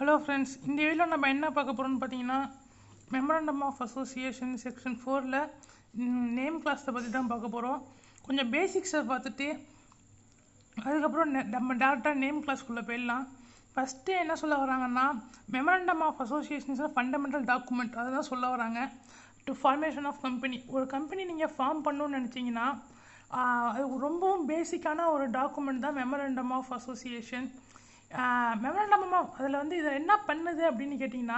Hello friends, இந்த வீடியோவில் நம்ம என்ன பார்க்க போகிறோம்னு பார்த்தீங்கன்னா, மெமரண்டம் ஆஃப் அசோசியேஷன் செக்ஷன் 4ல் நேம் கிளாஸை பற்றி தான் பார்க்க போகிறோம். கொஞ்சம் பேசிக்ஸை பார்த்துட்டு அதுக்கப்புறம் நம்ம டேரெக்டாக நேம் கிளாஸ்க்குள்ளே போயிடலாம். ஃபஸ்ட்டு என்ன சொல்ல வராங்கன்னா, memorandum of association is fundamental document, அதை தான் சொல்ல வராங்க. டு ஃபார்மேஷன் ஆஃப் கம்பெனி, ஒரு கம்பெனி நீங்கள் ஃபார்ம் பண்ணணுன்னு நினச்சிங்கன்னா அது ரொம்பவும் பேசிக்கான ஒரு டாக்குமெண்ட் தான் memorandum of association. Memorandum of அதில் வந்து இதை என்ன பண்ணுது அப்படின்னு கேட்டிங்கன்னா,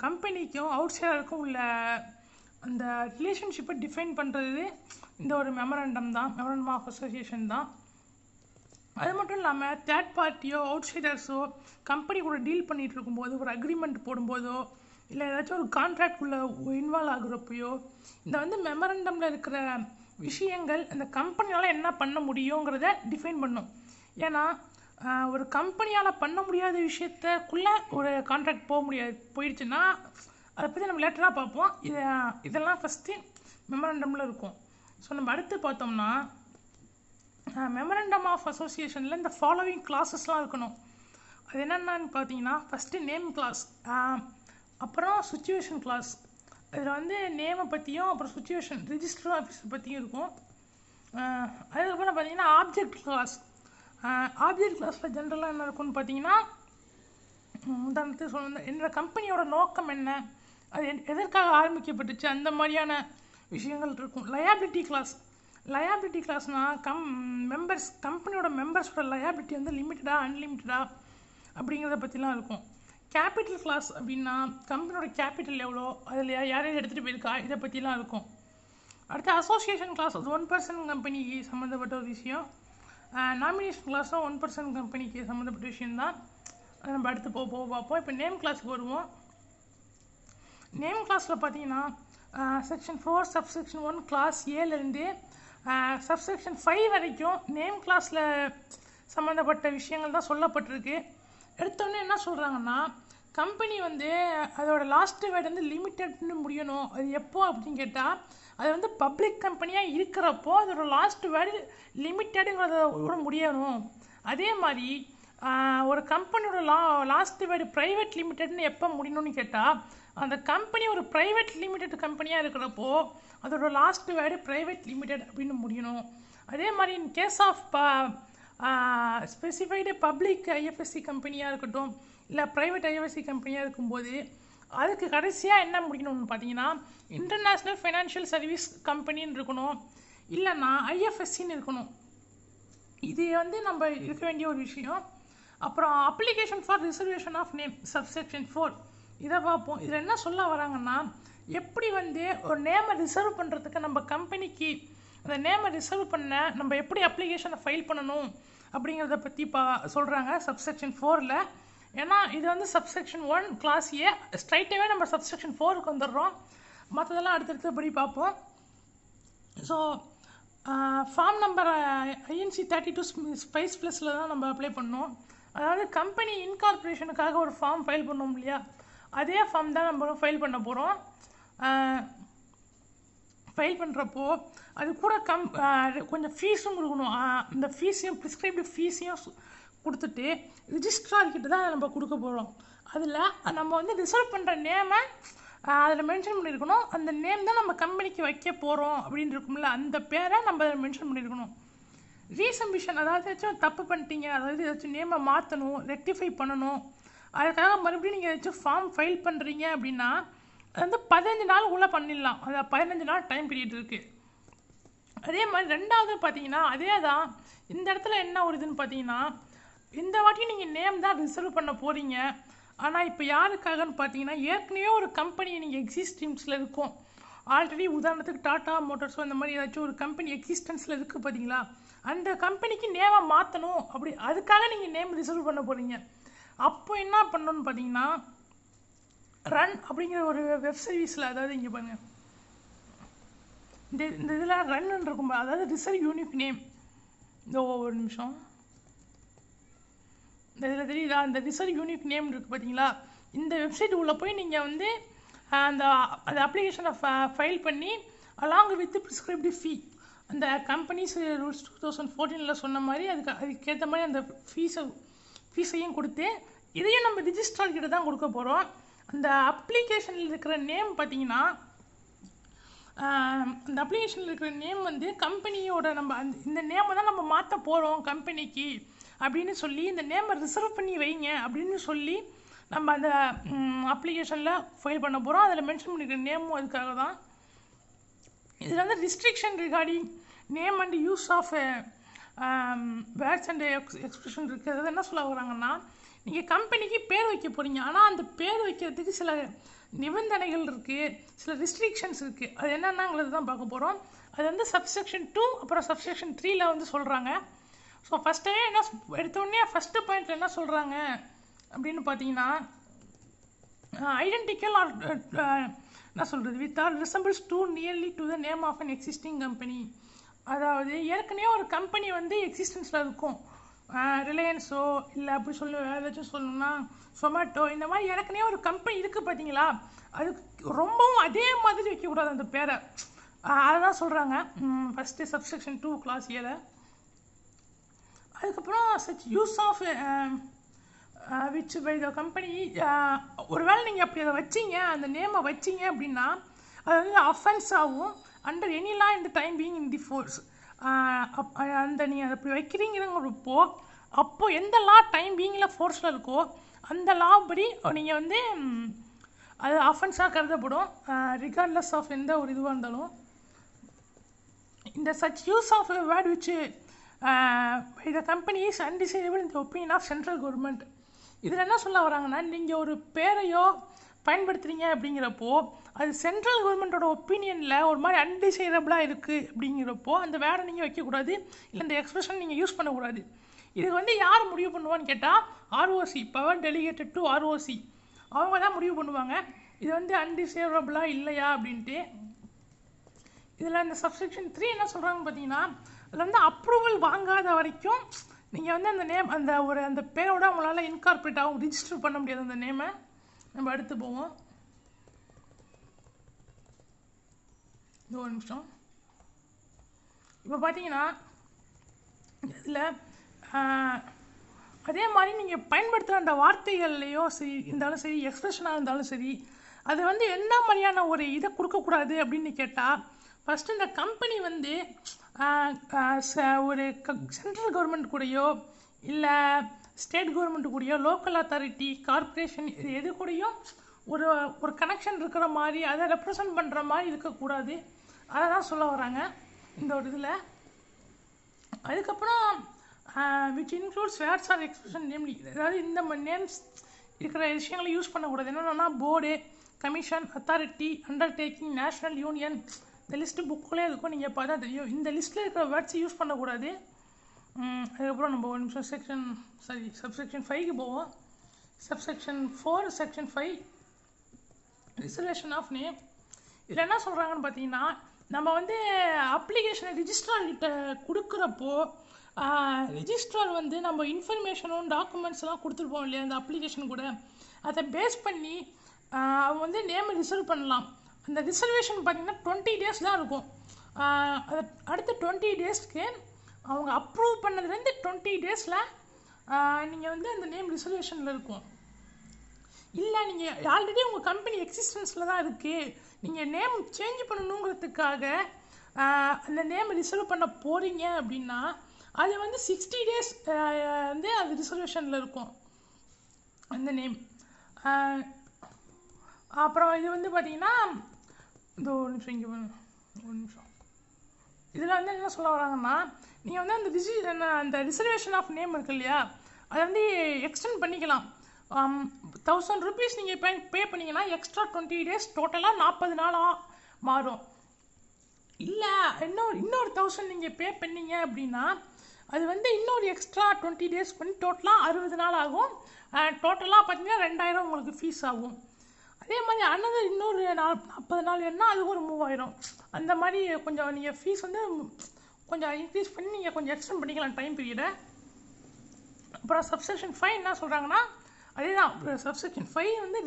கம்பெனிக்கும் அவுட் சைடருக்கும் உள்ள அந்த ரிலேஷன்ஷிப்பை டிஃபைன் பண்ணுறது இந்த ஒரு மெமரண்டம் ஆஃப் அசோசியேஷன் தான். அது மட்டும் இல்லாமல் தேர்ட் பார்ட்டியோ அவுட் சைடர்ஸோ கம்பெனி கூட டீல் பண்ணிகிட்டு இருக்கும்போது, ஒரு அக்ரிமெண்ட் போடும்போதோ, இல்லை ஏதாச்சும் ஒரு கான்ட்ராக்டுக்குள்ளே இன்வால்வ் ஆகுறப்பையோ, இந்த வந்து மெமரண்டமில் இருக்கிற விஷயங்கள் அந்த கம்பெனியால் என்ன பண்ண முடியுங்கிறத டிஃபைன் பண்ணும். ஏன்னா ஒரு கம்பெனியால் பண்ண முடியாத விஷயத்துக்குள்ளே ஒரு கான்ட்ராக்ட் போயிடுச்சுன்னா அதை பற்றி நம்ம லேட்டராக பார்ப்போம். இதெல்லாம் ஃபஸ்ட்டு மெமரண்டமில் இருக்கும். ஸோ நம்ம அடுத்து பார்த்தோம்னா, மெமரண்டம் ஆஃப் அசோசியேஷனில் இந்த ஃபாலோவிங் கிளாஸஸ்லாம் இருக்கணும். அது என்னென்னு பார்த்தீங்கன்னா, ஃபஸ்ட்டு நேம் கிளாஸ், அப்புறம் சுச்சுவேஷன் கிளாஸ். இதில் வந்து நேமை பற்றியும் அப்புறம் சுச்சுவேஷன் ரிஜிஸ்டர் ஆஃபீஸை பற்றியும் இருக்கும். அதுக்கப்புறம் பார்த்தீங்கன்னா ஆப்ஜெக்ட் கிளாஸ். ஆப்ஜெக்ட் கிளாஸில் ஜென்ரலாக என்ன இருக்குன்னு பார்த்தீங்கன்னா, உதாரணத்துக்கு சொல்லணும், என்னோட கம்பெனியோட நோக்கம் என்ன, அது எதற்காக ஆரம்பிக்கப்பட்டுச்சு, அந்த மாதிரியான விஷயங்கள் இருக்கும். லயாபிலிட்டி கிளாஸ்னால் கம்பெனியோட மெம்பர்ஸோட லயாபிலிட்டி வந்து லிமிட்டடா அன்லிமிட்டடா அப்படிங்கிறத பற்றிலாம் இருக்கும். கேபிட்டல் கிளாஸ் அப்படின்னா கம்பெனியோட கேபிட்டல் எவ்வளோ, அதில் யாரையும் எடுத்துகிட்டு போயிருக்கா, இதை பற்றிலாம் இருக்கும். அடுத்து அசோசியேஷன் கிளாஸ், அது 1% கம்பெனிக்கு சம்மந்தப்பட்ட ஒரு விஷயம். நாமினேஷன் கிளாஸும் 1% கம்பெனிக்கு சம்மந்தப்பட்ட விஷயந்தான். நம்ம அடுத்து போக பார்ப்போம். இப்போ நேம் கிளாஸுக்கு வருவோம். நேம் கிளாஸில் பார்த்தீங்கன்னா செக்ஷன் 4 சப்செக்ஷன் 1 கிளாஸ் ஏலேருந்து சப்செக்ஷன் 5 வரைக்கும் நேம் கிளாஸில் சம்மந்தப்பட்ட விஷயங்கள் தான் சொல்லப்பட்டிருக்கு. எடுத்தோடனே என்ன சொல்கிறாங்கன்னா, கம்பெனி வந்து அதோட லாஸ்ட்டு வேர்டு வந்து லிமிட்டட்னு முடியணும். அது எப்போ அப்படின்னு கேட்டால், அது வந்து பப்ளிக் கம்பெனியாக இருக்கிறப்போ அதோட லாஸ்ட் வேர்டு லிமிட்டடுங்கிறத முடியணும். அதே மாதிரி ஒரு கம்பெனியோட லாஸ்ட் வேர்டு ப்ரைவேட் லிமிட்டட்னு எப்போ முடியணும்னு கேட்டால், அந்த கம்பெனி ஒரு ப்ரைவேட் லிமிட்டட் கம்பெனியாக இருக்கிறப்போ அதோட லாஸ்ட் வேர்டு ப்ரைவேட் லிமிட்டட் அப்படின்னு முடியணும். அதே மாதிரி in case of specified public IFSC கம்பெனியாக இருக்கட்டும், இல்லை ப்ரைவேட் ஐஎஃப்எஸ்சி கம்பெனியாக இருக்கும்போது அதுக்கு கடைசியாக என்ன முடிக்கணும்னு பார்த்தீங்கன்னா, இன்டர்நேஷ்னல் ஃபைனான்ஷியல் சர்வீஸ் கம்பெனின்னு இருக்கணும், இல்லைன்னா ஐஎஃப்எஸ்சின்னு இருக்கணும். இது வந்து நம்ம இருக்க வேண்டிய ஒரு விஷயம். அப்புறம் application for reservation of name subsection 4, இதை பார்ப்போம். இதில் என்ன சொல்ல வராங்கன்னா, எப்படி வந்து ஒரு நேமை ரிசர்வ் பண்ணுறதுக்கு நம்ம கம்பெனிக்கு அந்த நேமை ரிசர்வ் பண்ண நம்ம எப்படி அப்ளிகேஷனை ஃபைல் பண்ணணும் அப்படிங்கிறத பற்றி சொல்கிறாங்க சப்செக்ஷன் 4ல். ஏன்னா இது வந்து சப்செக்ஷன் 1 கிளாஸ் ஏ, ஸ்ட்ரைட்டாகவே நம்ம சப்செக்ஷன் 4க்கு வந்துடுறோம். மற்றதெல்லாம் அடுத்தடுத்தபடி பார்ப்போம். So form number INC 32 SPICe ப்ளஸில் தான் நம்ம அப்ளை பண்ணோம். அதாவது கம்பெனி இன்கார்பரேஷனுக்காக ஒரு ஃபார்ம் ஃபைல் பண்ணோம் இல்லையா, அதே ஃபார்ம் தான் நம்ம ஃபைல் பண்ண போகிறோம். ஃபைல் பண்ணுறப்போ அது கூட கொஞ்சம் ஃபீஸும் கொடுக்கணும். இந்த ஃபீஸையும் ப்ரிஸ்கிரைப்டு ஃபீஸையும் கொடுத்துட்டு ரிஜிஸ்ட்ரார்கிட்ட தான் நம்ம கொடுக்க போகிறோம். அதில் நம்ம வந்து ரிசர்வ் பண்ணுற நேமை அதில் மென்ஷன் பண்ணியிருக்கணும். அந்த நேம் தான் நம்ம கம்பெனிக்கு வைக்க போகிறோம் அப்படின்னு இருக்கும்ல, அந்த பேரை நம்ம அதில் மென்ஷன் பண்ணியிருக்கணும். ரீசம்பிஷன், அதாவது ஏதாச்சும் தப்பு பண்ணிட்டீங்க, அதாவது ஏதாச்சும் நேமை மாற்றணும், ரெக்டிஃபை பண்ணணும், அதுக்காக மறுபடியும் நீங்கள் ஏதாச்சும் ஃபார்ம் ஃபைல் பண்ணுறீங்க அப்படின்னா அது வந்து 15 நாளுக்குள்ளே பண்ணிடலாம். அது 15 நாள் டைம் பீரியட் இருக்குது. அதே மாதிரி ரெண்டாவது பார்த்தீங்கன்னா அதே தான். இந்த இடத்துல என்ன ஒரு இதுன்னு பார்த்தீங்கன்னா, இந்த வாட்டி நீங்கள் நேம் தான் ரிசர்வ் பண்ண போகிறீங்க. ஆனால் இப்போ யாருக்காகன்னு பார்த்தீங்கன்னா, ஏற்கனவே ஒரு கம்பெனி நீங்கள் எக்ஸிஸ்டன்ஸில் இருக்கும். ஆல்ரெடி உதாரணத்துக்கு டாடா மோட்டார்ஸோ அந்த மாதிரி ஏதாச்சும் ஒரு கம்பெனி எக்ஸிஸ்டன்ஸில் இருக்குது பார்த்தீங்களா, அந்த கம்பெனிக்கு நேமை மாற்றணும். அப்படி அதுக்காக நீங்கள் நேம் ரிசர்வ் பண்ண போகிறீங்க. அப்போ என்ன பண்ணணும்னு பார்த்தீங்கன்னா, ரன் அப்படிங்கிற ஒரு வெப் சர்வீஸில், அதாவது இங்கே பாருங்கள், இந்த இதில் ரன் இருக்கும், அதாவது ரிசர்வ் யூனிக் நேம். இந்த ஒரு நிமிஷம், இந்த இதில் தெரியுதா, இந்த ரிசர்வ் யூனிக் நேம் இருக்குது பார்த்தீங்களா, இந்த வெப்சைட் உள்ளே போய் நீங்கள் வந்து அந்த அப்ளிகேஷனை ஃபைல் பண்ணி அலாங் வித் ப்ரிஸ்கிரைப்டு ஃபீ, அந்த கம்பெனிஸ் ரூல்ஸ் 2014 சொன்ன மாதிரி அதுக்கேற்ற மாதிரி அந்த ஃபீஸையும் கொடுத்து இதையும் நம்ம ரிஜிஸ்ட்ரார் கிட்ட தான் கொடுக்க போகிறோம். அந்த அப்ளிகேஷனில் இருக்கிற நேம் பார்த்தீங்கன்னா அந்த அப்ளிகேஷனில் இருக்கிற நேம் வந்து கம்பெனியோட நம்ம இந்த நேமை தான் நம்ம மாற்ற போகிறோம் கம்பெனிக்கு அப்படின்னு சொல்லி இந்த நேமை ரிசர்வ் பண்ணி வைங்க அப்படின்னு சொல்லி நம்ம அந்த அப்ளிகேஷனில் ஃபைல் பண்ண போகிறோம். அதில் மென்ஷன் பண்ணிக்கிற நேமும் அதுக்காக தான். இதில் வந்து restriction regarding name and use of words and expression இருக்குது. அதாவது என்ன சொல்ல வராங்கன்னா, நீங்கள் கம்பெனிக்கு பேர் வைக்க போகிறீங்க, ஆனால் அந்த பேர் வைக்கிறதுக்கு சில நிபந்தனைகள் இருக்குது, சில ரெஸ்ட்ரிக்ஷன்ஸ் இருக்குது. அது என்னென்னங்கிறது தான் பார்க்க போகிறோம். அது வந்து சப்செக்ஷன் 2 அப்புறம் சப்செக்ஷன் 3ல் வந்து சொல்கிறாங்க. ஸோ ஃபஸ்ட்டே என்ன எடுத்தோடனே ஃபஸ்ட்டு பாயிண்டில் என்ன சொல்கிறாங்க அப்படின்னு பார்த்தீங்கன்னா, ஐடென்டிக்கல் ஆர் என்ன சொல்கிறது with or resembles too nearly to the name of an existing company. அதாவது ஏற்கனவே ஒரு கம்பெனி வந்து எக்ஸிஸ்டன்ஸில் இருக்கும், ரிலையன்ஸோ இல்லை அப்படி சொல்லி வேறு ஏதாச்சும் சொல்லணும்னா சொமேட்டோ, இந்த மாதிரி ஏற்கனவே ஒரு கம்பெனி இருக்குது பார்த்தீங்களா, அதுக்கு ரொம்பவும் அதே மாதிரி வைக்கக்கூடாது அந்த பேரை. அதை தான் சொல்கிறாங்க ஃபஸ்ட்டு சப்செக்ஷன் 2 கிளாஸ் ஏல. அதுக்கப்புறம் such use of which by the company, ஒருவேளை நீங்கள் அப்படி அதை வச்சிங்க, அந்த நேமை வச்சிங்க அப்படின்னா அது வந்து அஃபென்ஸ் ஆகும் அண்டர் எனி லா இந்த time being in the force. அந்த நீங்கள் அதை அப்படி வைக்கிறீங்கிறப்போ அப்போது எந்த லா டைம் பீயிங்கில் ஃபோர்ஸில் இருக்கோ அந்த லா படி நீங்கள் வந்து அது அஃபென்ஸாக கருதப்படும், ரிகார்ட்லெஸ் ஆஃப் எந்த ஒரு இதுவாக இருந்தாலும். இந்த such use of word which by the company is undesirable in the opinion of central government. இதில் என்ன சொல்ல வராங்கன்னா, நீங்கள் ஒரு பேரையோ பயன்படுத்துகிறீங்க அப்படிங்கிறப்போ அது சென்ட்ரல் கவர்மெண்ட்டோட ஒப்பீனியனில் ஒரு மாதிரி அன்டிசைரபிளாக இருக்குது அப்படிங்கிறப்போ அந்த வேர்டை நீங்கள் வைக்கக்கூடாது, இல்லை இந்த எக்ஸ்பிரஷன் நீங்கள் யூஸ் பண்ணக்கூடாது. இதுக்கு வந்து யார் முடிவு பண்ணுவான்னு கேட்டால் ROC, power delegated to ROC, அவங்க தான் முடிவு பண்ணுவாங்க இது வந்து அன்டிசைரபிளாக இல்லையா அப்படின்ட்டு. இதில் இந்த சப்செக்ஷன் 3 என்ன சொல்கிறாங்கன்னு பார்த்தீங்கன்னா, அதில் வந்து அப்ரூவல் வாங்காத வரைக்கும் நீங்கள் வந்து அந்த நேம் அந்த பேரோட உங்களால் இன்கார்பரேட் ஆகும், ரிஜிஸ்டர் பண்ண முடியாது அந்த நேமை. நம்ம அடுத்து போவோம். இது ஒரு நிமிஷம். இப்போ பார்த்தீங்கன்னா இதில் அதே மாதிரி நீங்கள் பயன்படுத்துகிற அந்த வார்த்தைகள்லையோ சரி இருந்தாலும் சரி, எக்ஸ்பிரஷனாக இருந்தாலும் சரி, அது வந்து என்ன மாதிரியான ஒரு இதை கொடுக்கக்கூடாது அப்படின்னு கேட்டால், ஃபஸ்ட்டு இந்த கம்பெனி வந்து ஒரு சென்ட்ரல் கவர்மெண்ட் கூடயோ இல்லை ஸ்டேட் கவர்மெண்ட் கூடயோ லோக்கல் அத்தாரிட்டி கார்பரேஷன் எது கூடயோ ஒரு ஒரு கனெக்ஷன் இருக்கிற மாதிரி அதை ரெப்ரசன்ட் பண்ணுற மாதிரி இருக்கக்கூடாது. அதை தான் சொல்ல வராங்க இந்த ஒரு இதில். அதுக்கப்புறம் which includes words R expression namely, அதாவது இந்த நேம்ஸ் இருக்கிற விஷயங்களை யூஸ் பண்ணக்கூடாது. என்னென்னா board, commission, authority, undertaking, national union, இந்த லிஸ்ட்டு புக்கிலே இருக்கும், நீங்கள் பார்த்தா தெரியும். இந்த லிஸ்ட்டில் இருக்கிற வேர்ட்ஸை யூஸ் பண்ணக்கூடாது. அதுக்கப்புறம் நம்ம ஒரு நிமிஷம் சப்செக்ஷன் 5க்கு போவோம். Subsection 4 section 5 reservation of name. இதில் என்ன சொல்கிறாங்கன்னு பார்த்தீங்கன்னா, நம்ம வந்து அப்ளிகேஷனை ரிஜிஸ்ட்ரார்கிட்ட கொடுக்குறப்போ ரிஜிஸ்ட்ரார் வந்து நம்ம இன்ஃபர்மேஷனும் டாக்குமெண்ட்ஸ்லாம் கொடுத்துருப்போம் இல்லையா அந்த அப்ளிகேஷன் கூட, அதை பேஸ் பண்ணி அவங்க வந்து நேமை ரிசர்வ் பண்ணலாம். அந்த ரிசர்வேஷன் பார்த்திங்கன்னா 20 days தான் இருக்கும். அது அடுத்த 20 daysக்கு அவங்க அப்ரூவ் பண்ணதுலேருந்து 20 daysல நீங்கள் வந்து அந்த நேம் ரிசர்வேஷனில் இருக்கும். இல்லை நீங்கள் ஆல்ரெடி உங்கள் கம்பெனி எக்ஸிஸ்டன்ஸில் தான் இருக்குது, நீங்கள் நேம் சேஞ்ச் பண்ணணுங்கிறதுக்காக அந்த நேம் ரிசர்வ் பண்ண போகிறீங்க அப்படின்னா அது வந்து 60 days வந்து அது ரிசர்வேஷனில் இருக்கும் அந்த நேம். அப்புறம் இது வந்து பார்த்திங்கன்னா இந்த ஒரு நிமிஷம் இங்கே ஒரு நிமிஷம் இதில் வந்து என்ன சொல்ல வராங்கன்னா, நீங்கள் வந்து அந்த ரிசர்வேஷன் ஆஃப் நேம் இருக்கு இல்லையா, அதை வந்து எக்ஸ்டெண்ட் பண்ணிக்கலாம். 1000 rupees நீங்கள் பே பண்ணிங்கன்னா எக்ஸ்ட்ரா 20 days டோட்டலாக 40 நாளாக மாறும். இல்லை இன்னொரு 1000 நீங்கள் பே பண்ணீங்க அப்படின்னா அது வந்து இன்னொரு எக்ஸ்ட்ரா 20 days பண்ணி டோட்டலாக 60 நாள் ஆகும். டோட்டலாக பார்த்தீங்கன்னா 2000 உங்களுக்கு ஃபீஸ் ஆகும். அதே மாதிரி அனதர் இன்னொரு 40 நாள் வேணுன்னா அதுக்கு ஒரு 3000. அந்த மாதிரி கொஞ்சம் நீங்கள் ஃபீஸ் வந்து கொஞ்சம் இன்க்ரீஸ் பண்ணி நீங்கள் கொஞ்சம் எக்ஸ்டெண்ட் பண்ணிக்கலாம் டைம் பீரியடை. அப்புறம் சப்செக்ஷன் 5 என்ன சொல்கிறாங்கன்னா, அதே தான் சப்செக்ஷன் 5 வந்து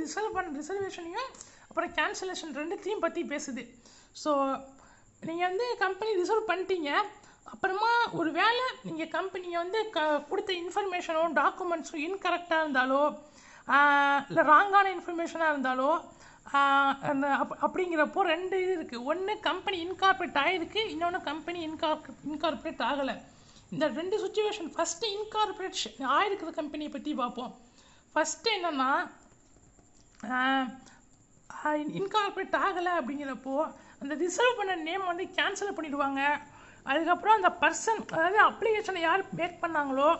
ரிசர்வேஷனையும் அப்புறம் கேன்சலேஷன் ரெண்டுத்தையும் பற்றி பேசுது. ஸோ நீங்கள் வந்து கம்பெனி ரிசர்வ் பண்ணிட்டீங்க, அப்புறமா ஒரு வேளை நீங்கள் கம்பெனியை வந்து கொடுத்த இன்ஃபர்மேஷனோ டாக்குமெண்ட்ஸோ இன்கரெக்டாக இருந்தாலோ இல்லை ராங்கான இன்ஃபர்மேஷனாக இருந்தாலோ அந்த அப்படிங்கிறப்போ 2 இது இருக்குது. ஒன்று கம்பெனி இன்கார்பரேட் ஆகிருக்கு, இன்னொன்று கம்பெனி இன்கார்பரேட் ஆகலை. இந்த 2 சுச்சுவேஷன். ஃபஸ்ட்டு இன்கார்பரேட் ஆகிருக்கிற கம்பெனியை பற்றி பார்ப்போம். ஃபஸ்ட்டு என்னென்னா இன்கார்பரேட் ஆகலை அப்படிங்கிறப்போ அந்த ரிசர்வ் பண்ண நேம் வந்து கேன்சல் பண்ணிடுவாங்க. அதுக்கப்புறம் அந்த பர்சன், அதாவது அப்ளிகேஷனை யார் மேக் பண்ணாங்களோ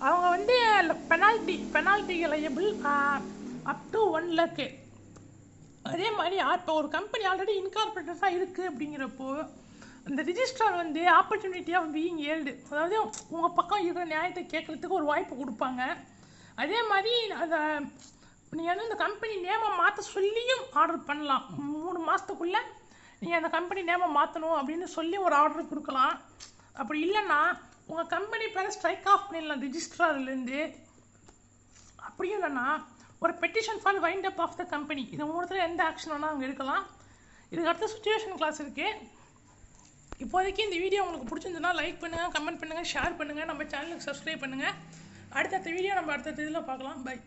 அவங்க வந்து penalty liable up to 1 lakh. அதே மாதிரி இப்போ ஒரு கம்பெனி ஆல்ரெடி இன்கார்பரேட்டடாக இருக்குது அப்படிங்கிறப்போ அந்த ரிஜிஸ்ட்ரார் வந்து ஆப்பர்ச்சுனிட்டி ஆஃப் பீயிங் ஏல்டு, அதாவது உங்கள் பக்கம் இருக்கிற நியாயத்தை கேட்குறதுக்கு ஒரு வாய்ப்பு கொடுப்பாங்க. அதே மாதிரி அதை நீங்கள் வந்து இந்த கம்பெனி நேமை மாற்ற சொல்லியும் ஆர்டர் பண்ணலாம். 3 மாதத்துக்குள்ளே நீங்கள் அந்த கம்பெனி நேமை மாற்றணும் அப்படின்னு சொல்லி ஒரு ஆர்டர் கொடுக்கலாம். அப்படி இல்லைன்னா உங்கள் கம்பெனி பேரை ஸ்ட்ரைக் ஆஃப் பண்ணிடலாம் ரிஜிஸ்ட்ரார்லேருந்து. அப்படியும் இல்லைன்னா ஒரு petition for wind up of the company, இது 3த்துல எந்த ஆக்ஷன் வேணால் அவங்க எடுக்கலாம். இதுக்கு அடுத்த சுச்சுவேஷன் கிளாஸ் இருக்குது. இப்போதைக்கு இந்த வீடியோ உங்களுக்கு பிடிச்சிருந்ததுன்னா லைக் பண்ணுங்கள், கமெண்ட் பண்ணுங்கள், ஷேர் பண்ணுங்கள், நம்ம சேனலுக்கு சப்ஸ்கிரைப் பண்ணுங்கள். அடுத்தடுத்த வீடியோ நம்ம அடுத்த இதில் பார்க்கலாம். பை.